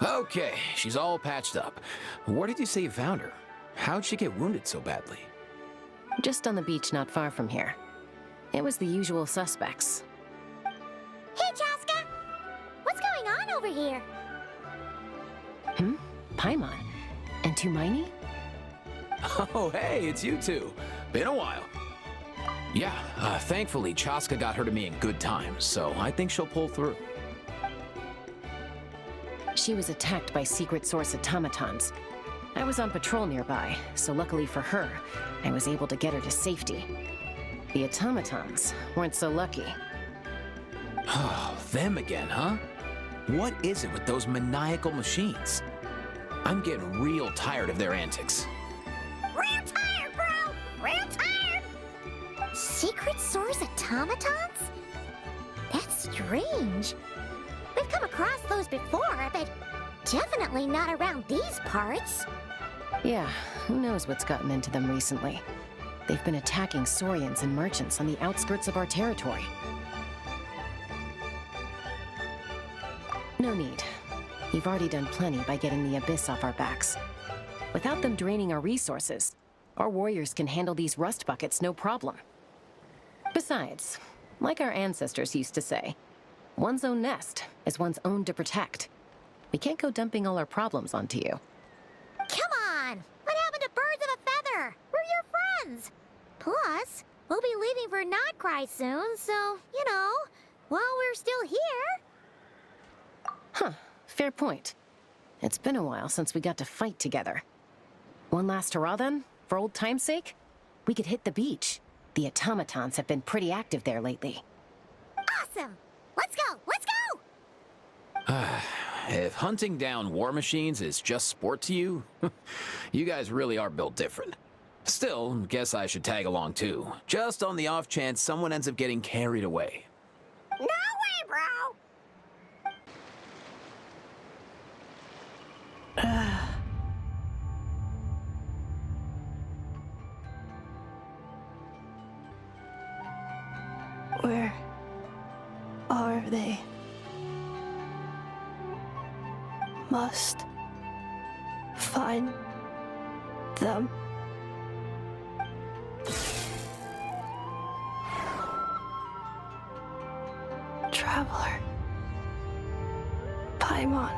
Okay, she's all patched up. Where did you say you found her? How'd she get wounded so badly? Just on the beach not far from here. It was the usual suspects. Hey, Chaska! What's going on over here? Paimon. And Tumaini? Oh, hey, it's you two. Been a while. Yeah, thankfully, Chaska got her to me in good time, so I think she'll pull through. She was attacked by secret source automatons. I was on patrol nearby, so luckily for her, I was able to get her to safety. The automatons weren't so lucky. Oh, them again, huh? What is it with those maniacal machines? I'm getting real tired of their antics. Real tired, bro! Real tired! Secret source automatons? That's strange. We've come across those before, but definitely not around these parts. Yeah, who knows what's gotten into them recently. They've been attacking Saurians and merchants on the outskirts of our territory. No need. You've already done plenty by getting the Abyss off our backs. Without them draining our resources, our warriors can handle these rust buckets no problem. Besides, like our ancestors used to say, one's own nest is one's own to protect. We can't go dumping all our problems onto you. Come on! What happened to birds of a feather? We're your friends! Plus, we'll be leaving for Notcry soon, so, you know, while we're still here... Huh, fair point. It's been a while since we got to fight together. One last hurrah then, for old time's sake? We could hit the beach. The automatons have been pretty active there lately. Awesome! Let's go! Let's go! If hunting down war machines is just sport to you, you guys really are built different. Still, guess I should tag along too, just on the off chance someone ends up getting carried away. No way, bro! Where are they? Must find them. Traveler. Paimon.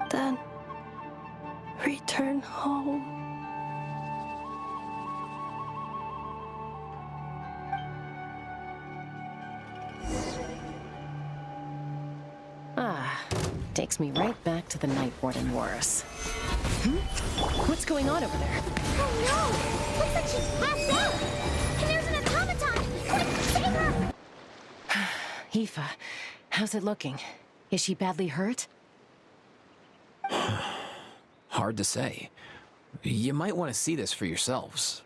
Then return home. Takes me right back to the Night Warden Wars. What's going on over there? Oh no! Looks like she's passed out! And there's an automaton! Quick, save her! Aoife, how's it looking? Is she badly hurt? Hard to say. You might want to see this for yourselves.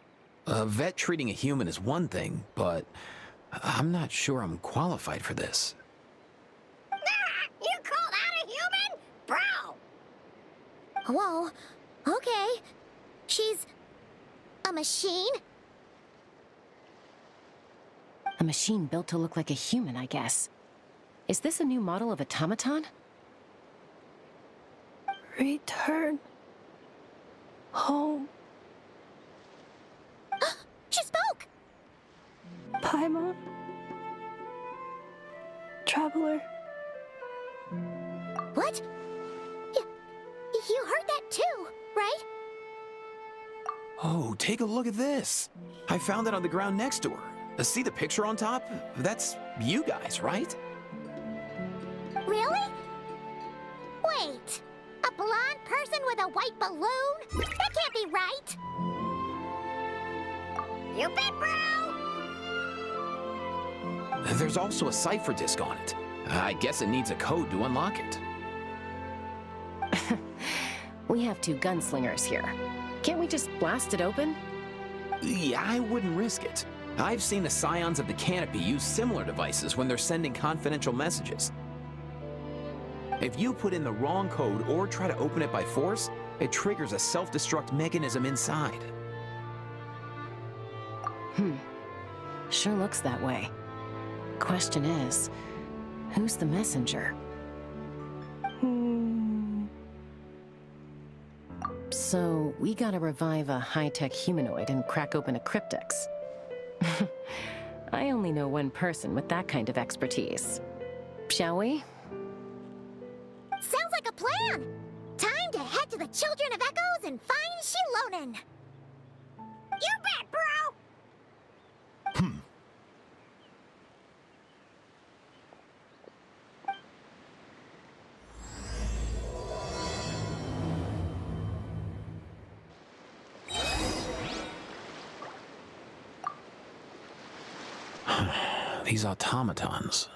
A vet treating a human is one thing, but I'm not sure I'm qualified for this. You call that a human? Bro! Whoa, okay. She's... a machine? A machine built to look like a human, I guess. Is this a new model of automaton? Return home. She spoke! Paimon. Traveler. What? You heard that too, right? Oh, take a look at this. I found it on the ground next to her. See the picture on top? That's you guys, right? Really? Wait, a blonde person with a white balloon? That can't be right! You bet, bro! There's also a cipher disk on it. I guess it needs a code to unlock it. We have two gunslingers here. Can't we just blast it open? Yeah, I wouldn't risk it. I've seen the Scions of the Canopy use similar devices when they're sending confidential messages. If you put in the wrong code or try to open it by force, it triggers a self-destruct mechanism inside. Sure looks that way. Question is, who's the messenger? So, we gotta revive a high-tech humanoid and crack open a cryptex. I only know one person with that kind of expertise. Shall we? Sounds like a plan! Time to head to the Children of Echoes and find Shilonen! You bet, bro! These automatons.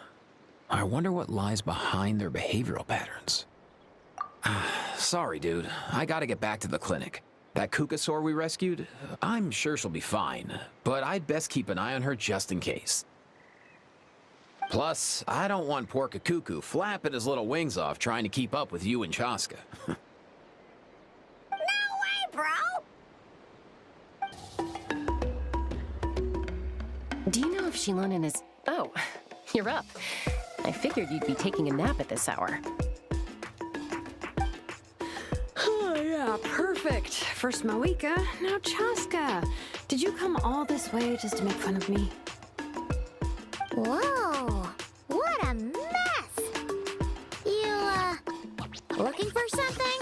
I wonder what lies behind their behavioral patterns. Sorry, dude. I gotta get back to the clinic. That Kukasaur we rescued, I'm sure she'll be fine, but I'd best keep an eye on her just in case. Plus, I don't want poor Kakuku flapping his little wings off trying to keep up with you and Chaska. No way, bro! Do you know if Shilonen is... Oh, you're up. I figured you'd be taking a nap at this hour. Oh, yeah, perfect. First Mawika, now Chaska. Did you come all this way just to make fun of me? Whoa! What a mess! You, looking for something?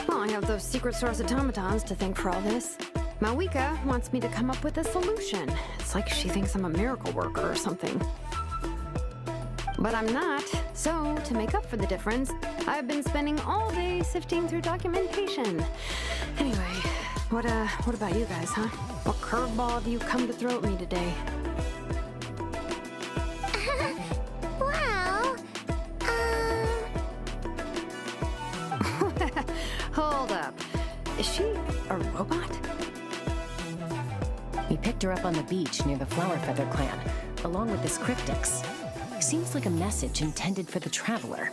Well, I have those secret source automatons to thank for all this. Mawika wants me to come up with a solution. It's like she thinks I'm a miracle worker or something. But I'm not, so to make up for the difference, I've been spending all day sifting through documentation. Anyway, what about you guys, huh? What curveball have you come to throw at me today? Well, Hold up. Is she a robot? We picked her up on the beach near the Flowerfeather clan, along with this cryptex. Seems like a message intended for the Traveler.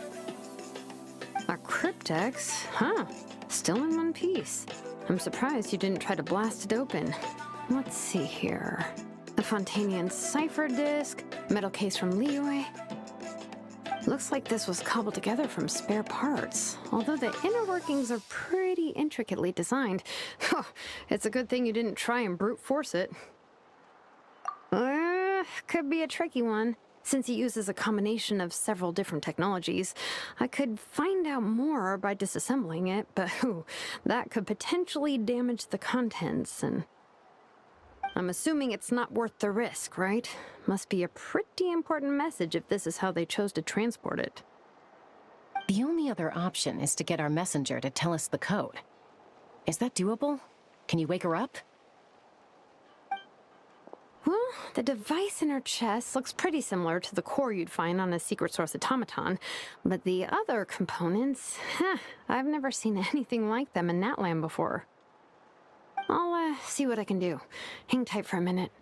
A cryptex? Huh. Still in one piece. I'm surprised you didn't try to blast it open. Let's see here. A Fontanian cipher disk, metal case from Liyue. Looks like this was cobbled together from spare parts, although the inner workings are pretty intricately designed. It's a good thing you didn't try and brute force it. Could be a tricky one. Since it uses a combination of several different technologies, I could find out more by disassembling it, but that could potentially damage the contents, and I'm assuming it's not worth the risk, right? Must be a pretty important message if this is how they chose to transport it. The only other option is to get our messenger to tell us the code. Is that doable? Can you wake her up? Well, the device in her chest looks pretty similar to the core you'd find on a secret source automaton, but the other components, I've never seen anything like them in Natlan before. I'll see what I can do. Hang tight for a minute.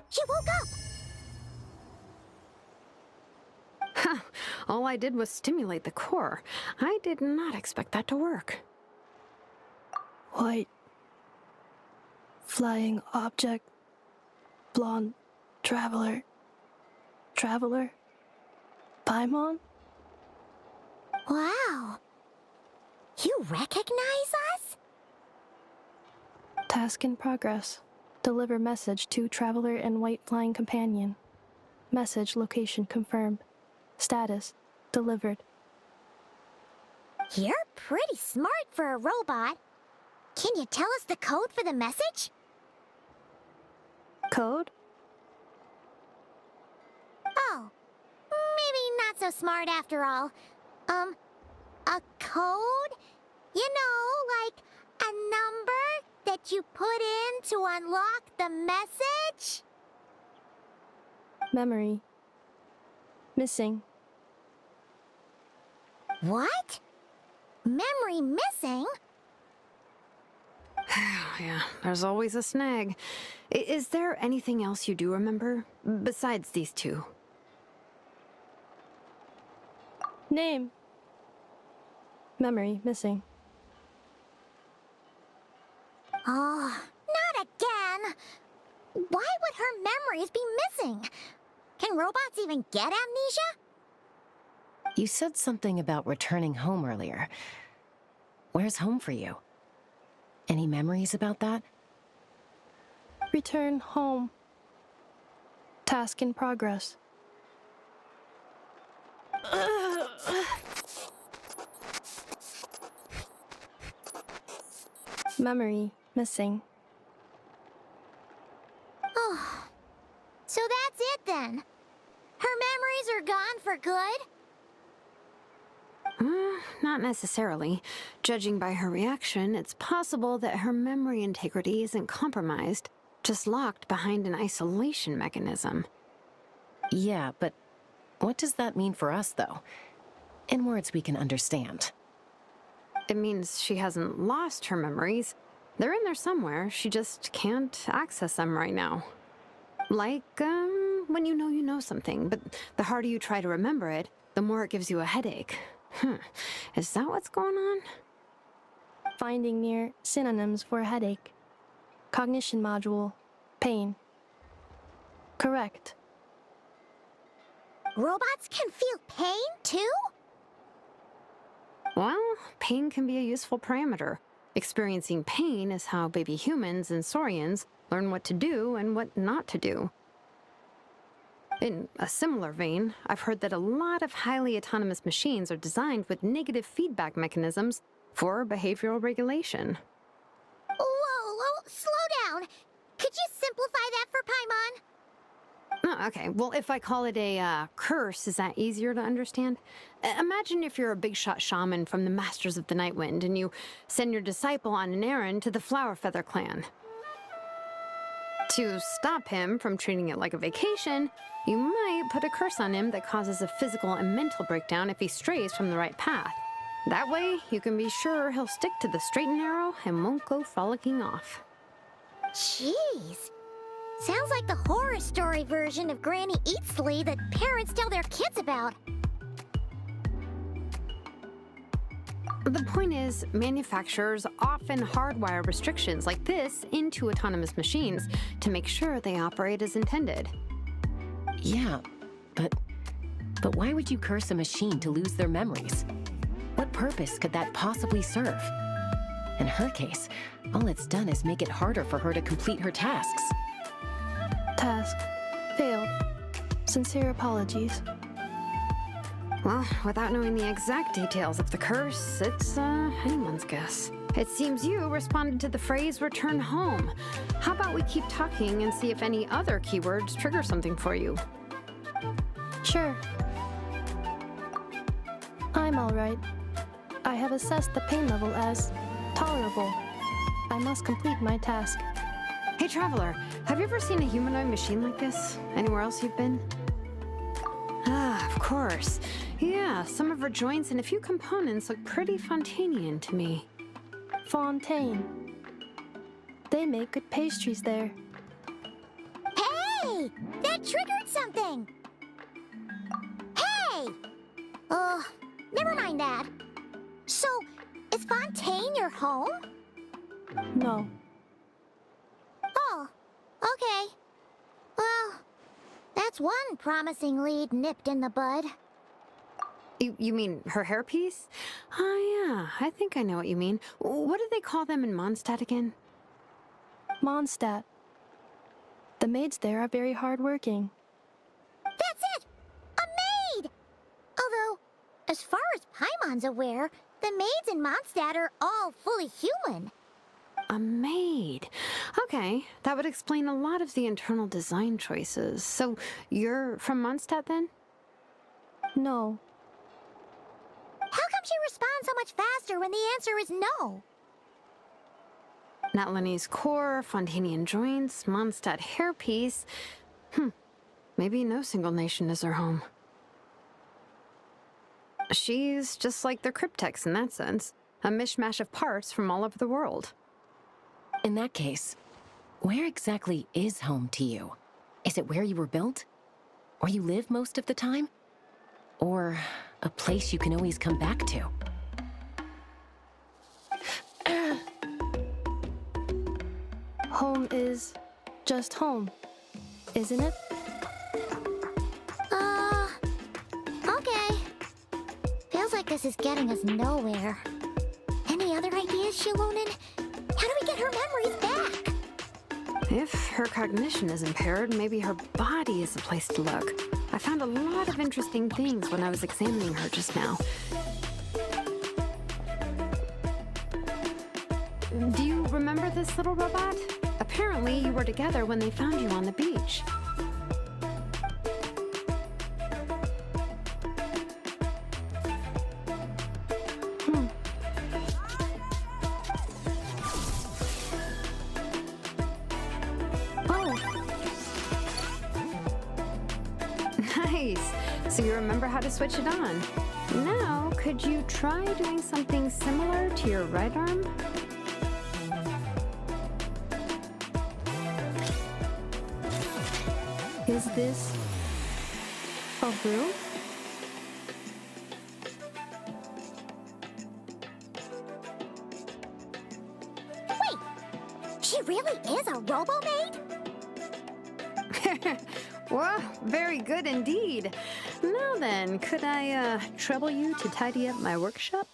She woke up! All I did was stimulate the core. I did not expect that to work. White. Flying object. Blonde. Traveler. Traveler. Paimon? Wow. You recognize us? Task in progress. Deliver message to Traveler and White Flying Companion. Message location confirmed. Status delivered. You're pretty smart for a robot. Can you tell us the code for the message? Code? Oh, maybe not so smart after all. A code? You know, like a number that you put in to unlock the message? Memory. Missing. What? Memory missing? Yeah, there's always a snag. Is there anything else you do remember, besides these two? Name. Memory missing. Oh, not again! Why would her memories be missing? Can robots even get amnesia? You said something about returning home earlier. Where's home for you? Any memories about that? Return home. Task in progress. Memory missing. Oh, so that's it then. Her memories are gone for good? Not necessarily. Judging by her reaction, it's possible that her memory integrity isn't compromised, just locked behind an isolation mechanism. Yeah, but what does that mean for us, though? In words we can understand. It means she hasn't lost her memories. They're in there somewhere, she just can't access them right now. Like, when you know something, but the harder you try to remember it, the more it gives you a headache. Is that what's going on? Finding near synonyms for headache. Cognition module. Pain. Correct. Robots can feel pain, too? Well, pain can be a useful parameter. Experiencing pain is how baby humans and saurians learn what to do and what not to do. In a similar vein, I've heard that a lot of highly autonomous machines are designed with negative feedback mechanisms for behavioral regulation. Whoa, slow down. Could you simplify that for Paimon? Oh, okay, well, if I call it a curse, is that easier to understand? Imagine if you're a big shot shaman from the Masters of the Night Wind and you send your disciple on an errand to the Flower Feather clan. To stop him from treating it like a vacation, you might put a curse on him that causes a physical and mental breakdown if he strays from the right path. That way, you can be sure he'll stick to the straight and narrow and won't go frolicking off. Jeez. Sounds like the horror story version of Granny Eatsley that parents tell their kids about. The point is, manufacturers often hardwire restrictions like this into autonomous machines to make sure they operate as intended. Yeah, but why would you curse a machine to lose their memories? What purpose could that possibly serve? In her case, all it's done is make it harder for her to complete her tasks. Task. Failed. Sincere apologies. Well, without knowing the exact details of the curse, it's anyone's guess. It seems you responded to the phrase return home. How about we keep talking and see if any other keywords trigger something for you? Sure. I'm alright. I have assessed the pain level as tolerable. I must complete my task. Hey, Traveler, have you ever seen a humanoid machine like this? Anywhere else you've been? Ah, of course. Yeah, some of her joints and a few components look pretty Fontanian to me. Fontaine. They make good pastries there. Hey! That triggered something! Hey! Oh, never mind that. So, is Fontaine your home? No. Oh, okay. Well, that's one promising lead nipped in the bud. You mean her hairpiece? Oh, yeah, I think I know what you mean. What do they call them in Mondstadt again? Mondstadt. The maids there are very hardworking. That's it! A maid! Although, as far as Paimon's aware, the maids in Mondstadt are all fully human. A maid. Okay, that would explain a lot of the internal design choices. So, you're from Mondstadt then? No. How come she responds so much faster when the answer is no? Natlanese core, Fontanian joints, Mondstadt hairpiece. Maybe no single nation is her home. She's just like the cryptex in that sense. A mishmash of parts from all over the world. In that case, where exactly is home to you? Is it where you were built? Where you live most of the time? Or a place you can always come back to? Home is just home, isn't it? Okay. Feels like this is getting us nowhere. Any other ideas, Shilonen? How do we get her memories back? If her cognition is impaired, maybe her body is the place to look. I found a lot of interesting things when I was examining her just now. Do you remember this little robot? Apparently, you were together when they found you on the beach. Nice. So you remember how to switch it on. Now, could you try doing something similar to your right arm? Is this a room? Wait, she really is a robo-maid? Well, very good indeed. Now then, could I trouble you to tidy up my workshop?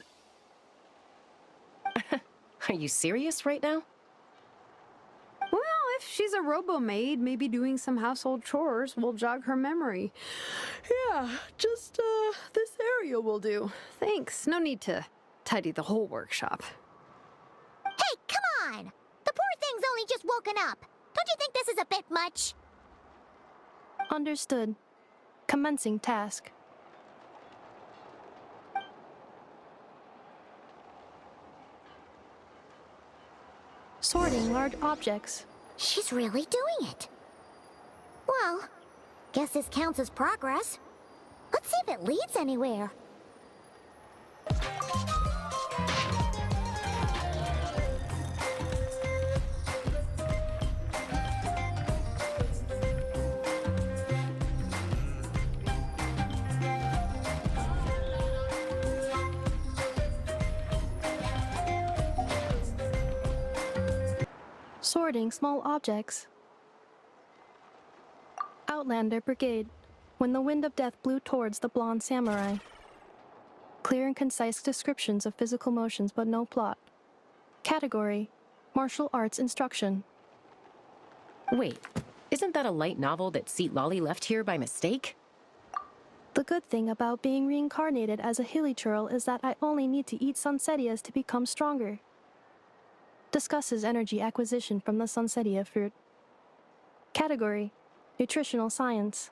Are you serious right now? Well, if she's a robo-maid, maybe doing some household chores will jog her memory. Yeah, just this area will do. Thanks. No need to tidy the whole workshop. Hey, come on! The poor thing's only just woken up. Don't you think this is a bit much? Understood. Commencing task. Sorting large objects. She's really doing it. Well, guess this counts as progress. Let's see if it leads anywhere. Sorting small objects. Outlander Brigade. When the wind of death blew towards the blonde samurai. Clear and concise descriptions of physical motions but no plot. Category: Martial Arts Instruction. Wait, isn't that a light novel that Seat Lolly left here by mistake? The good thing about being reincarnated as a hilly churl is that I only need to eat sunsettias to become stronger. Discusses energy acquisition from the sunsettia fruit. Category: Nutritional Science.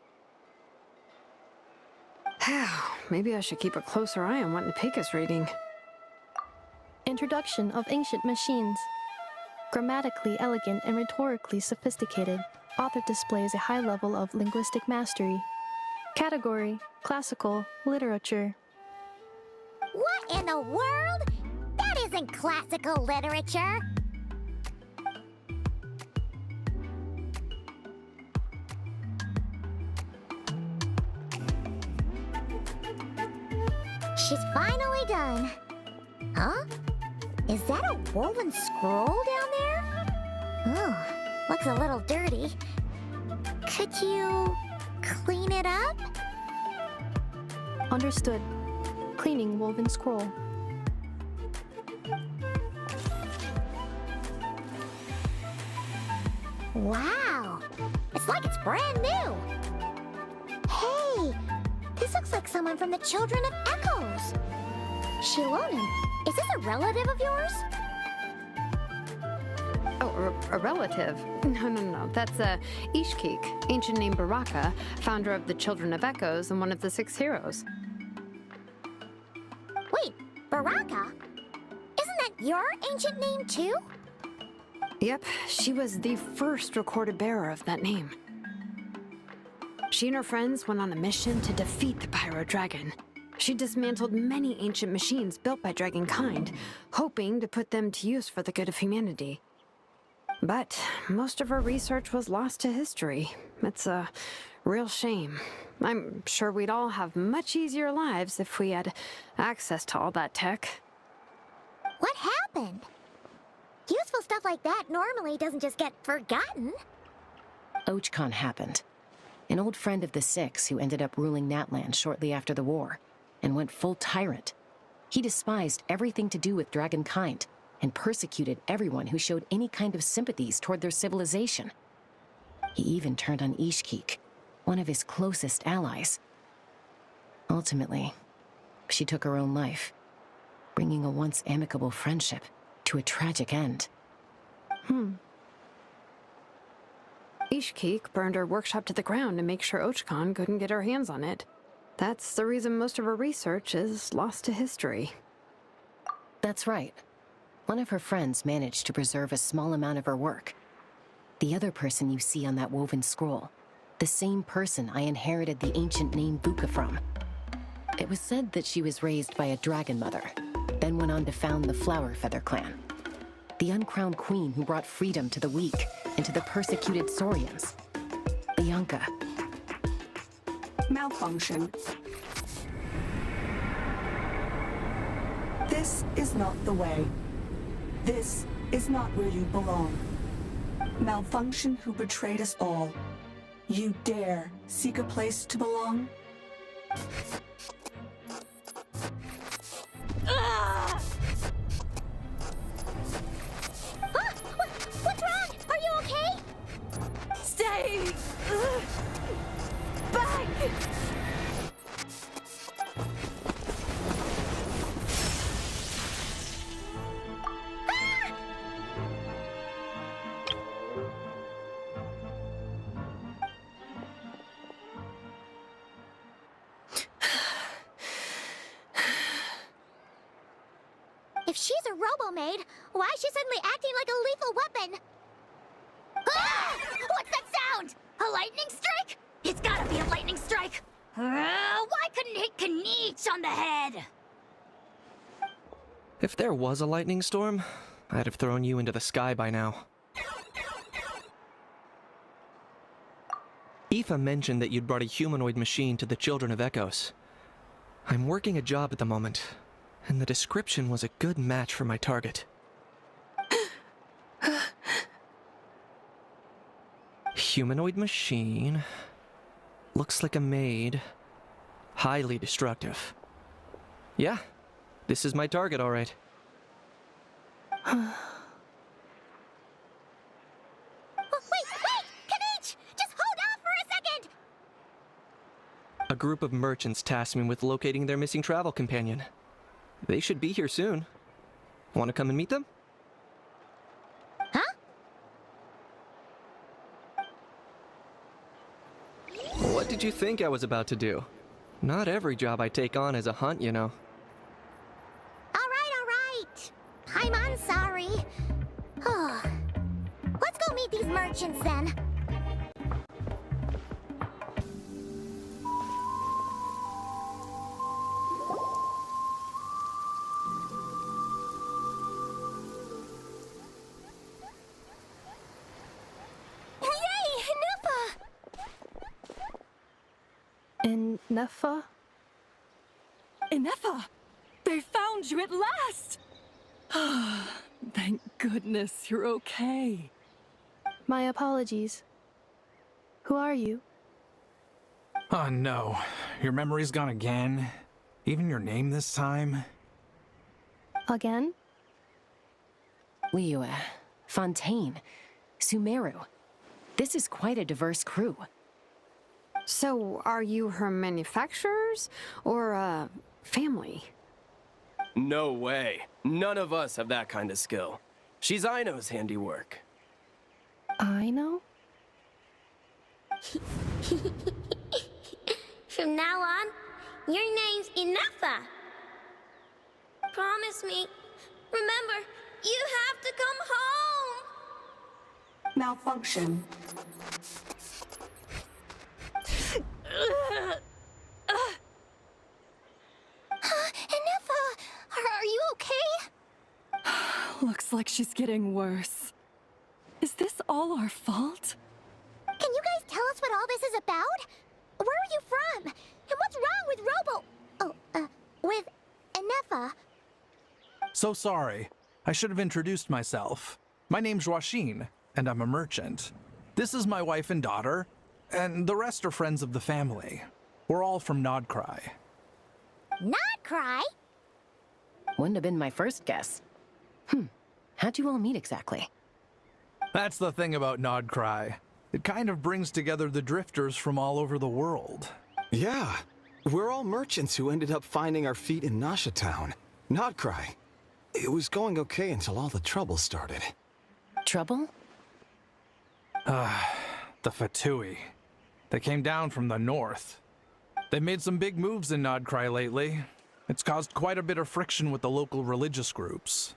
Maybe I should keep a closer eye on what Nepeka's reading. Introduction of Ancient Machines. Grammatically elegant and rhetorically sophisticated, author displays a high level of linguistic mastery. Category: Classical Literature. What in the world? That isn't classical literature. She's finally done. Huh? Is that a woven scroll down there? Oh, looks a little dirty. Could you clean it up? Understood. Cleaning woven scroll. Wow! It's like it's brand new! Hey! This looks like someone from the Children of Echoes! Shilonen, is this a relative of yours? Oh, a relative? No. That's Ishkik, ancient name Baraka, founder of the Children of Echoes and one of the 6 heroes. Wait, Baraka? Isn't that your ancient name too? Yep, she was the first recorded bearer of that name. She and her friends went on a mission to defeat the Pyro Dragon. She dismantled many ancient machines built by Dragonkind, hoping to put them to use for the good of humanity. But most of her research was lost to history. It's a real shame. I'm sure we'd all have much easier lives if we had access to all that tech. What happened? Useful stuff like that normally doesn't just get forgotten. Ochcon happened. An old friend of the Six who ended up ruling Natland shortly after the war, and went full tyrant. He despised everything to do with dragonkind, and persecuted everyone who showed any kind of sympathies toward their civilization. He even turned on Ishkik, one of his closest allies. Ultimately, she took her own life, bringing a once amicable friendship to a tragic end. Ishkik burned her workshop to the ground to make sure Ochcon couldn't get her hands on it. That's the reason most of her research is lost to history. That's right. One of her friends managed to preserve a small amount of her work. The other person you see on that woven scroll, the same person I inherited the ancient name Vuka from. It was said that she was raised by a dragon mother, then went on to found the Flower Feather clan. The uncrowned queen who brought freedom to the weak and to the persecuted Saurians. Bianca. Malfunction. This is not the way. This is not where you belong. Malfunction who betrayed us all. You dare seek a place to belong? What's wrong? Are you okay? Stay back! If she's a robo-maid, why is she suddenly acting like a lethal weapon? Ah! What's that sound? A lightning strike? It's gotta be a lightning strike! Why couldn't it hit Kniech on the head? If there was a lightning storm, I'd have thrown you into the sky by now. Ineffa mentioned that you'd brought a humanoid machine to the Children of Echoes. I'm working a job at the moment, and the description was a good match for my target. Humanoid machine. Looks like a maid. Highly destructive. Yeah, this is my target, all right. Wait! Kniech! Just hold off for a second! A group of merchants tasked me with locating their missing travel companion. They should be here soon. Want to come and meet them? Huh? What did you think I was about to do? Not every job I take on is a hunt, you know. All right. I'm sorry. Let's go meet these merchants then. Yay, Ineffa! Ineffa? Ineffa! They found you at last! Thank goodness you're okay. My apologies. Who are you? Oh no, your memory's gone again? Even your name this time? Again? Liyue, Fontaine, Sumeru. This is quite a diverse crew. So, are you her manufacturers or family? No way. None of us have that kind of skill. She's Aino's handiwork. I know? From now on, your name's Ineffa. Promise me. Remember, you have to come home. Malfunction. Ineffa, are you okay? Looks like she's getting worse. Is all our fault? Can you guys tell us what all this is about? Where are you from? And what's wrong with with Ineffa? So sorry. I should have introduced myself. My name's Joachine, and I'm a merchant. This is my wife and daughter, and the rest are friends of the family. We're all from Nodcry. Nodcry? Wouldn't have been my first guess. How'd you all meet exactly? That's the thing about Nodcry. It kind of brings together the drifters from all over the world. Yeah, we're all merchants who ended up finding our feet in Nasha Town. Nodcry. It was going okay until all the trouble started. Trouble? The Fatui. They came down from the north. They made some big moves in Nodcry lately. It's caused quite a bit of friction with the local religious groups.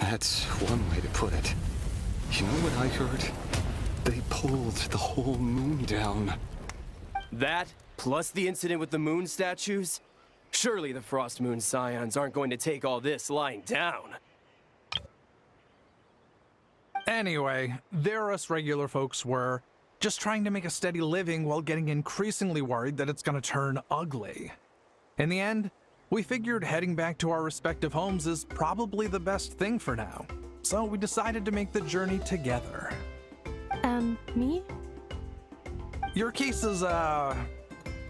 That's one way to put it. You know what I heard? They pulled the whole moon down. That, plus the incident with the moon statues? Surely the Frost Moon Scions aren't going to take all this lying down. Anyway, there us regular folks were, just trying to make a steady living while getting increasingly worried that it's gonna turn ugly. In the end, we figured heading back to our respective homes is probably the best thing for now. So we decided to make the journey together. And me? Your case is, a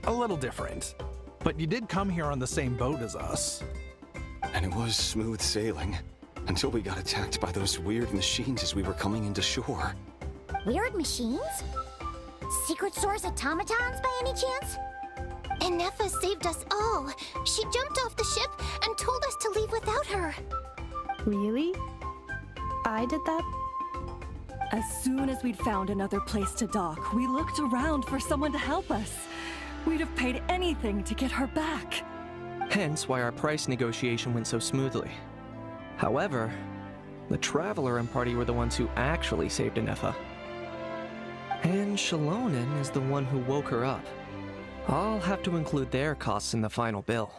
little different. But you did come here on the same boat as us. And it was smooth sailing, until we got attacked by those weird machines as we were coming into shore. Weird machines? Secret Source automatons by any chance? Ineffa saved us all. She jumped off the ship and told us to leave without her. Really? I did that? As soon as we'd found another place to dock, we looked around for someone to help us. We'd have paid anything to get her back. Hence why our price negotiation went so smoothly. However, the Traveler and party were the ones who actually saved Ineffa. And Shalonen is the one who woke her up. I'll have to include their costs in the final bill.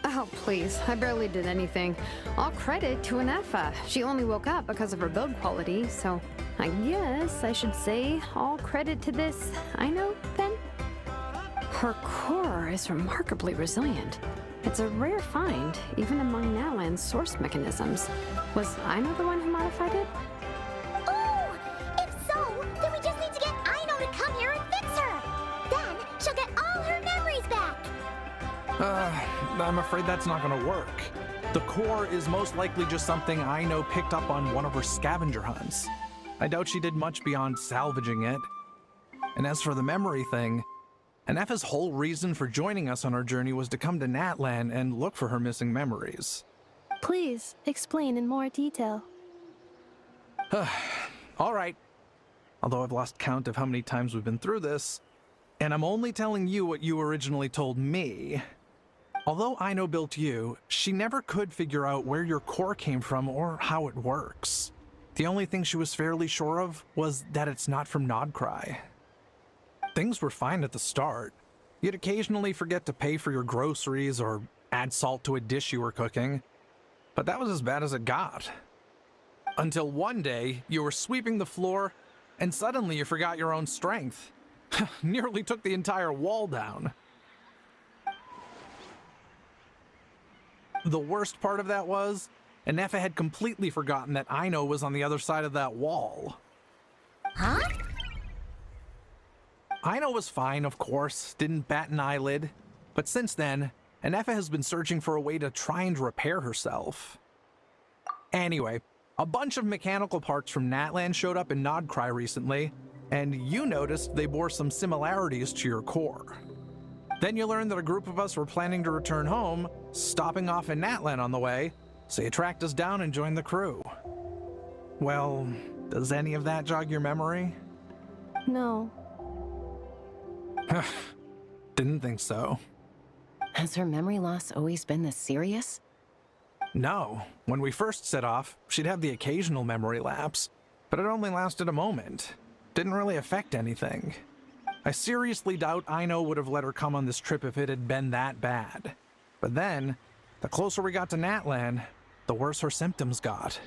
Oh, please. I barely did anything. All credit to Ineffa. She only woke up because of her build quality, so I guess I should say all credit to this Aino, then? Her core is remarkably resilient. It's a rare find, even among Nalan's source mechanisms. Was Aino the one who modified it? Oh! If so, then we just need to get Aino to come here and fix her! Then she'll get all her memories back! I'm afraid that's not gonna work. The core is most likely just something Aino picked up on one of her scavenger hunts. I doubt she did much beyond salvaging it. And as for the memory thing, Ineffa's whole reason for joining us on our journey was to come to Natlan and look for her missing memories. Please, explain in more detail. All right. Although I've lost count of how many times we've been through this, and I'm only telling you what you originally told me. Although Aino built you, she never could figure out where your core came from or how it works. The only thing she was fairly sure of was that it's not from Nodcry. Things were fine at the start. You'd occasionally forget to pay for your groceries or add salt to a dish you were cooking. But that was as bad as it got. Until one day, you were sweeping the floor, and suddenly you forgot your own strength. Nearly took the entire wall down. The worst part of that was, Ineffa had completely forgotten that Aino was on the other side of that wall. Huh? Aino was fine, of course, didn't bat an eyelid. But since then, Ineffa has been searching for a way to try and repair herself. Anyway, a bunch of mechanical parts from Natlan showed up in Nodcry recently, and you noticed they bore some similarities to your core. Then you learned that a group of us were planning to return home, stopping off in Natlan on the way, so you tracked us down and joined the crew. Well, does any of that jog your memory? No. Didn't think so. Has her memory loss always been this serious? No. When we first set off, she'd have the occasional memory lapse, but it only lasted a moment. Didn't really affect anything. I seriously doubt Aino would have let her come on this trip if it had been that bad. But then, the closer we got to Natlan, the worse her symptoms got.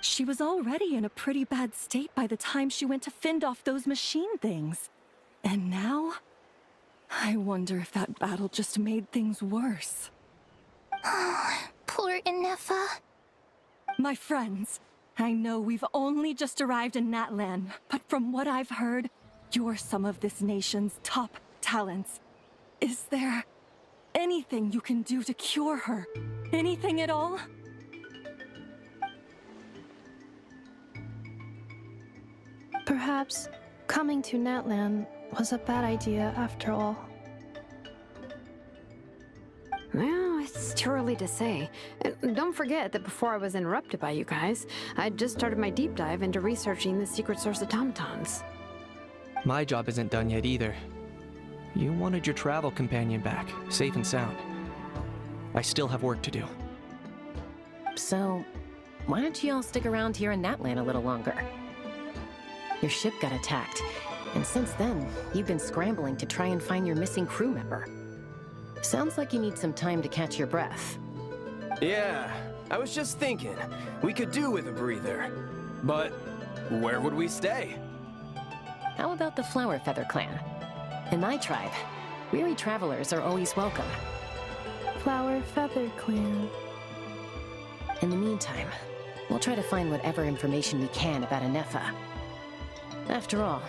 She was already in a pretty bad state by the time she went to fend off those machine things. And now? I wonder if that battle just made things worse. Poor Ineffa. My friends, I know we've only just arrived in Natlan, but from what I've heard, you're some of this nation's top talents. Is there anything you can do to cure her? Anything at all? Perhaps coming to Natlan was a bad idea after all. Well, it's too early to say. And don't forget that before I was interrupted by you guys, I'd just started my deep dive into researching the secret source automatons. My job isn't done yet either. You wanted your travel companion back, safe and sound. I still have work to do. So, why don't you all stick around here in Natlan a little longer? Your ship got attacked, and since then, you've been scrambling to try and find your missing crew member. Sounds like you need some time to catch your breath. Yeah, I was just thinking, we could do with a breather. But where would we stay? How about the Flower Feather Clan? In my tribe, weary travelers are always welcome. Flower Feather Clan. In the meantime, we'll try to find whatever information we can about Ineffa. After all,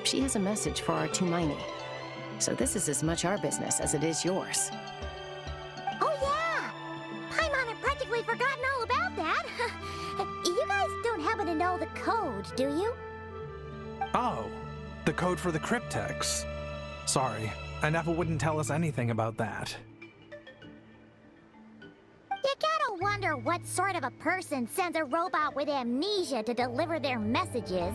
she has a message for our Tumaini. So this is as much our business as it is yours. Oh yeah! Paimon had practically forgotten all about that. You guys don't happen to know the code, do you? Oh, the code for the cryptex. Sorry, Ineffa wouldn't tell us anything about that. You gotta wonder what sort of a person sends a robot with amnesia to deliver their messages.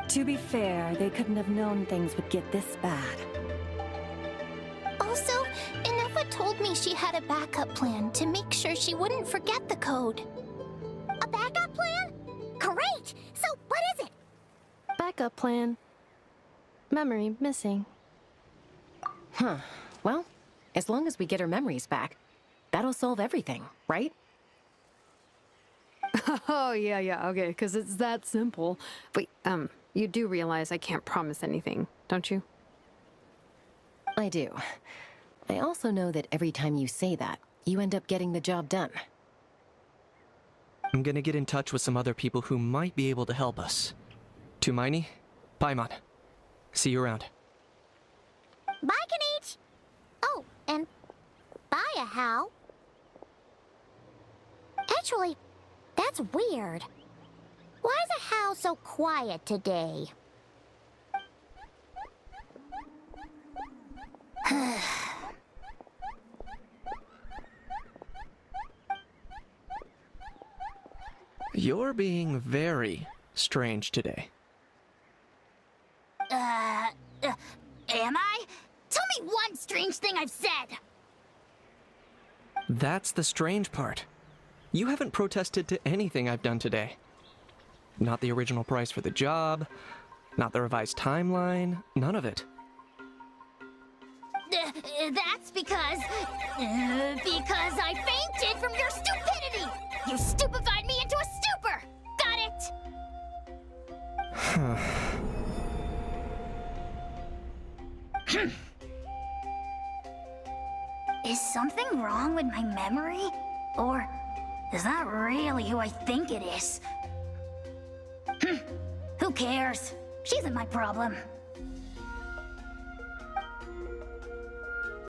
To be fair, they couldn't have known things would get this bad. Also, Ineffa told me she had a backup plan to make sure she wouldn't forget the code. A backup plan? Great! So what is it? Backup plan. Memory missing. Huh. Well, as long as we get her memories back, that'll solve everything, right? Oh, yeah, okay, because it's that simple. Wait, you do realize I can't promise anything, don't you? I do. I also know that every time you say that, you end up getting the job done. I'm gonna get in touch with some other people who might be able to help us. Tumaini, Paimon. See you around. Bye, Kanich! Oh, and bye, Hal. Actually, that's weird. Why is a Hal so quiet today? You're being very strange today. Am I? Tell me one strange thing I've said! That's the strange part. You haven't protested to anything I've done today. Not the original price for the job, not the revised timeline, none of it. That's because I fainted from your stupidity! You stupefied me into a stupor! Got it? Is something wrong with my memory? Or is that really who I think it is? Who cares? She isn't my problem.